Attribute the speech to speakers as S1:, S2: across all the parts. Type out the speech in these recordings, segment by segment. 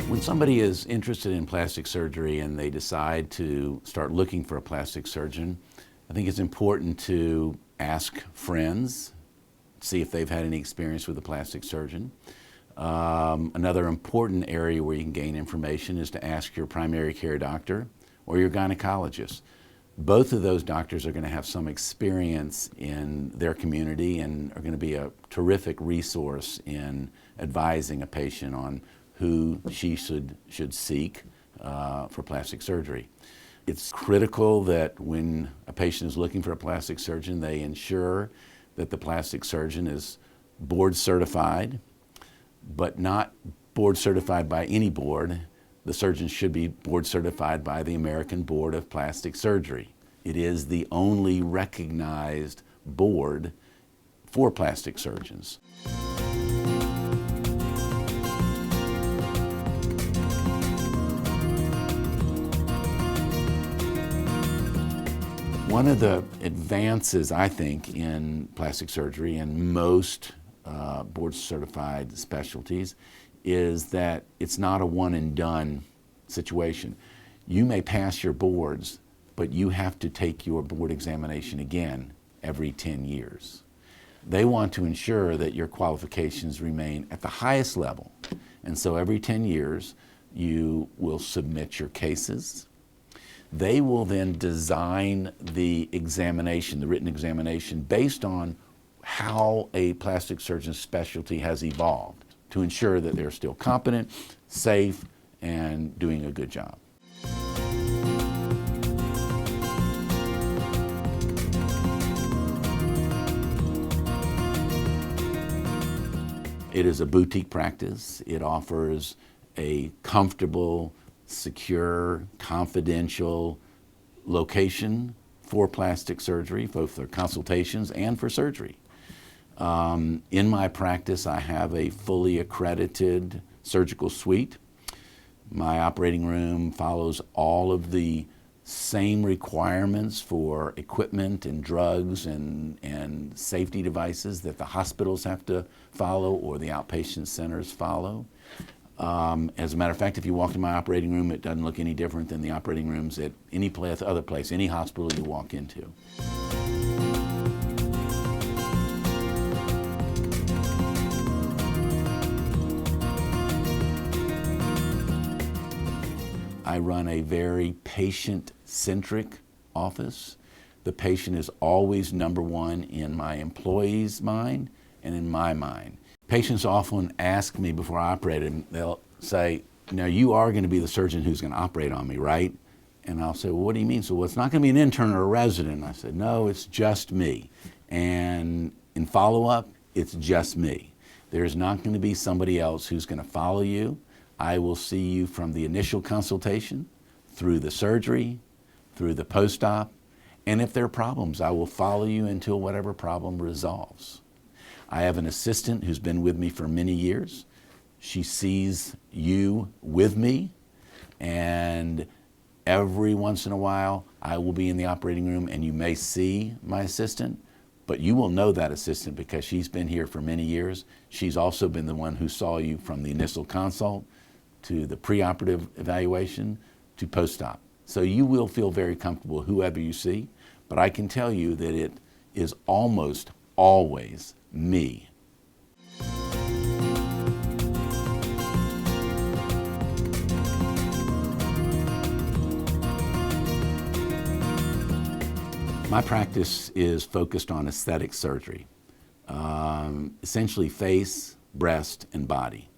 S1: When somebody is interested in plastic surgery and they decide to start looking for a plastic surgeon, I think it's important to ask friends, see if they've had any experience with a plastic surgeon. Another important area where you can gain information is to ask your primary care doctor or your gynecologist. Both of those doctors are going to have some experience in their community and are going to be a terrific resource in advising a patient on who she should seek for plastic surgery. It's critical that when a patient is looking for a plastic surgeon, they ensure that the plastic surgeon is board certified, but not board certified by any board. The surgeon should be board certified by the American Board of Plastic Surgery. It is the only recognized board for plastic surgeons. One of the advances, I think, in plastic surgery and most board-certified specialties is that it's not a one-and-done situation. You may pass your boards, but you have to take your board examination again every 10 years. They want to ensure that your qualifications remain at the highest level. And so every 10 years, you will submit your cases. They will then design the examination, the written examination, based on how a plastic surgeon's specialty has evolved to ensure that they're still competent, safe, and doing a good job. It is a boutique practice. It offers a comfortable, secure, confidential location for plastic surgery, both for consultations and for surgery. In my practice, I have a fully accredited surgical suite. My operating room follows all of the same requirements for equipment and drugs and safety devices that the hospitals have to follow or the outpatient centers follow. As a matter of fact, if you walk in my operating room, it doesn't look any different than the operating rooms at any other place, any hospital you walk into. I run a very patient-centric office. The patient is always number one in my employee's mind and in my mind. Patients often ask me before I operate them, they'll say, now you are going to be the surgeon who's going to operate on me, right? And I'll say, well, what do you mean? So, well, it's not going to be an intern or a resident. I said, no, it's just me. And in follow-up, it's just me. There's not going to be somebody else who's going to follow you. I will see you from the initial consultation, through the surgery, through the post-op, and if there are problems, I will follow you until whatever problem resolves. I have an assistant who's been with me for many years. She sees you with me, and every once in a while, I will be in the operating room and you may see my assistant, but you will know that assistant because she's been here for many years. She's also been the one who saw you from the initial consult to the preoperative evaluation to post-op. So you will feel very comfortable whoever you see, but I can tell you that it is almost always me. My practice is focused on aesthetic surgery, essentially face, breast, and body.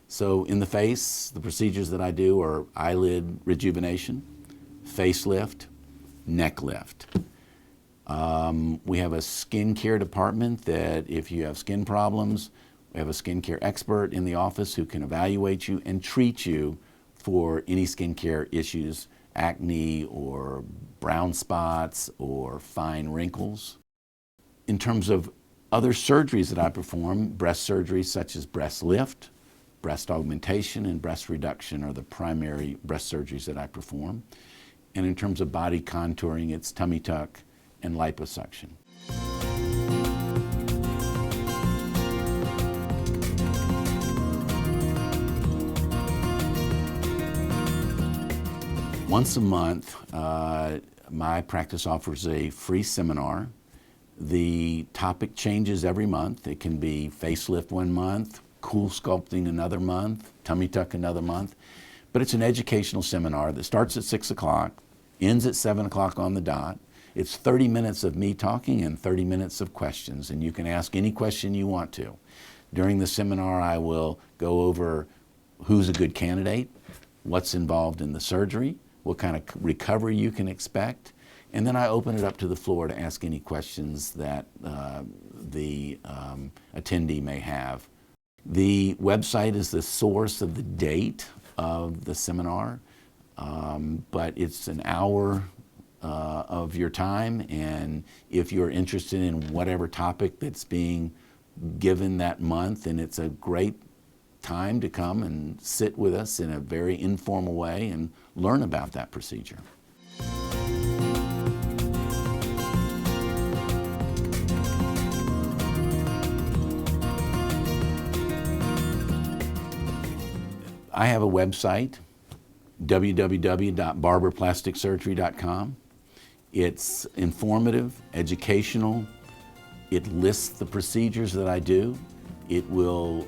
S1: So in the face, the procedures that I do are eyelid rejuvenation, facelift, neck lift. We have a skincare department that if you have skin problems, we have a skincare expert in the office who can evaluate you and treat you for any skincare issues, acne or brown spots or fine wrinkles. In terms of other surgeries that I perform, breast surgeries such as breast lift, breast augmentation, and breast reduction are the primary breast surgeries that I perform. And in terms of body contouring, it's tummy tuck and liposuction. Once a month, my practice offers a free seminar. The topic changes every month. It can be facelift one month, cool sculpting another month, tummy tuck another month. But it's an educational seminar that starts at 6 o'clock, ends at 7 o'clock on the dot. It's 30 minutes of me talking and 30 minutes of questions, and you can ask any question you want to. During the seminar, I will go over who's a good candidate, what's involved in the surgery, what kind of recovery you can expect, and then I open it up to the floor to ask any questions that the attendee may have. The website is the source of the date of the seminar, but it's an hour of your time, and if you're interested in whatever topic that's being given that month, and it's a great time to come and sit with us in a very informal way and learn about that procedure. I have a website, www.barberplasticsurgery.com. It's informative, educational. It lists the procedures that I do. It will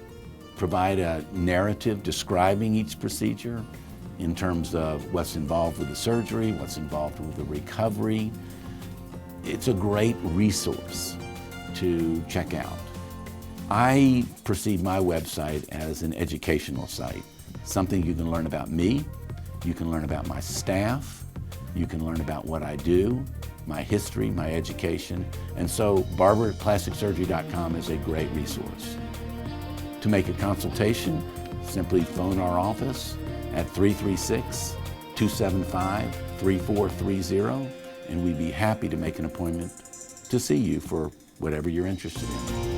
S1: provide a narrative describing each procedure in terms of what's involved with the surgery, what's involved with the recovery. It's a great resource to check out. I perceive my website as an educational site, something you can learn about me, you can learn about my staff, you can learn about what I do, my history, my education, and so barberplasticsurgery.com is a great resource. To make a consultation, simply phone our office at 336-275-3430, and we'd be happy to make an appointment to see you for whatever you're interested in.